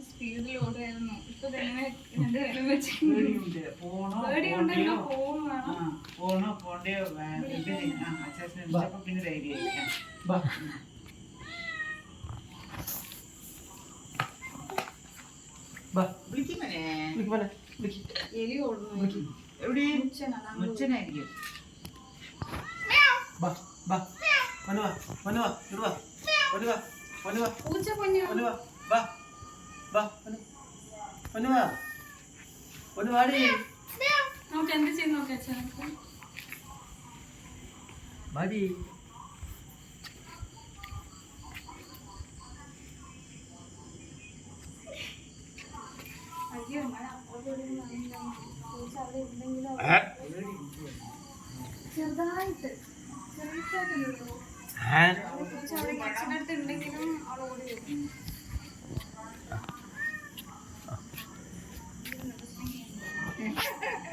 സ്പീഡിൽ ഓടുമായിരുന്നു. ഇപ്പൊ തന്നെ രണ്ട് കാര്യം വെച്ച് പോണോ പോണ്ടയോ അച്ഛൻ പിന്നെ ധൈര്യമായിരിക്കാം. എലി ഓടുന്നു. എവിടെ മുച്ചനായിരിക്കും. പൂച്ച കുഞ്ഞു നമുക്ക് എന്ത് ചെയ്ത് നോക്കാം അച്ഛൻ. അയ്യോ പൂച്ച അവിടെ ഉണ്ടെങ്കിലോ ചെറുതായിട്ട് പൂച്ച അവിടെ കിച്ചനടുത്ത് ഉണ്ടെങ്കിലും അവൾ ഓടി വരും.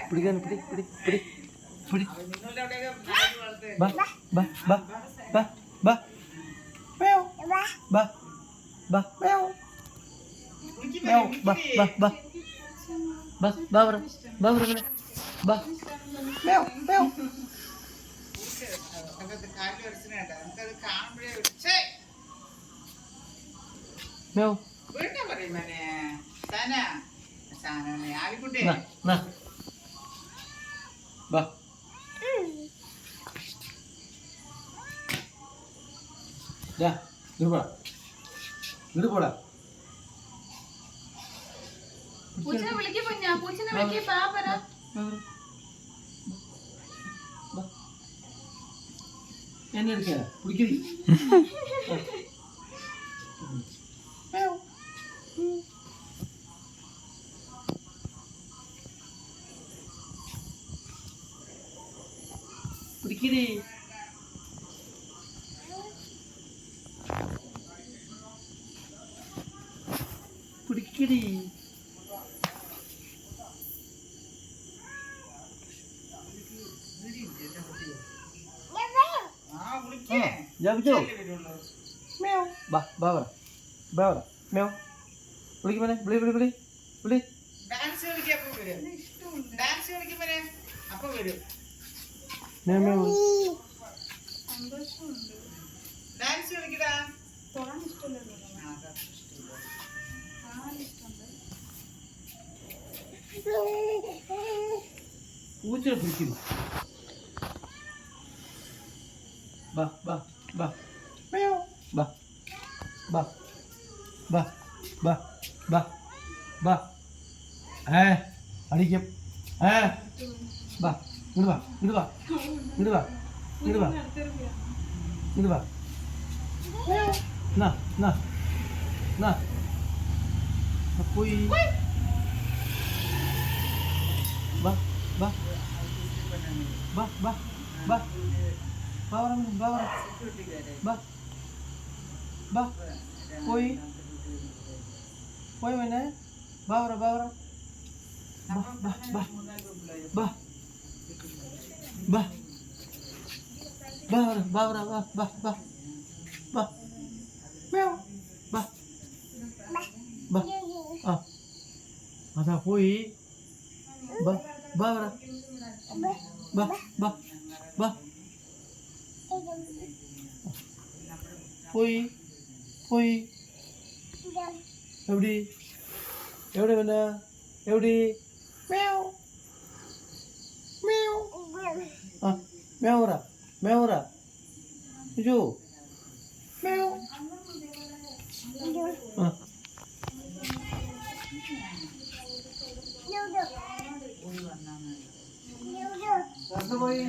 പിടിക്കാൻ പിടി പിടി പിടി പിടി ബാ ബാ ബാ ബാ ബാ മേവ് ബാ ബാ മേവ് മേവ് ബാ ബാ ബാ ബാ ബാ വര ബാ വര ബാ മേവ് മേവ് മേവ് നാ ബാ ദാ ഇങ്ങോട്ട് പോടാ പൂച്ചനെ വിളിക്ക് കുഞ്ഞാ, പൂച്ചനെ വിളിക്ക്. ബാ പറ. എന്നെ എടുക്കാ പിടിക്കരി പിടിക്കരി പിടിക്കരി ജാപിച്ചോ മേവ് ബാ ബാ പറ ബാ പറ മേവ് വിളിക്ക് മോനെ വിളി വിളി വിളി വിളി മേവ് മേവ് സന്തോഷമുണ്ട്. തൊടാൻ ഇഷ്ടമല്ലല്ലോ. കാണാൻ ഇഷ്ടമുണ്ട്. പൂച്ചനെ പിടിക്കുന്നു ബാ ബാ ബാ മേവ് ബാ ബാ ബാ ബാ ബാ ബാ അടിക്കും ബാ ഇങ്ങോട്ട് വാ ഇങ്ങോട്ട് വാ ഇങ്ങോട്ട് വാ ഇങ്ങോട്ട് വാ ഇങ്ങോട്ട് വാ നാ നാ നാ പോയി ബാ ബാ ബാ ബാ ബാ ബാ ബാ ബാ പോയി പോയി മോനെ ബാ ബാ ബാ ബാ ബാ ബാ ബാ ബാ ബാ ബാ ബാ ബാ ബാ മേവ് ബാ ബാ ആ അതാ പോയി ബാ ബാ ബാ ബാ ബാ പോയി പോയി എവിടെ എവിടെ പിന്നെ എവിടെ മേവ് മേവ് ആ മേവറ മേവറ ജോ മേവ് ആ പോയി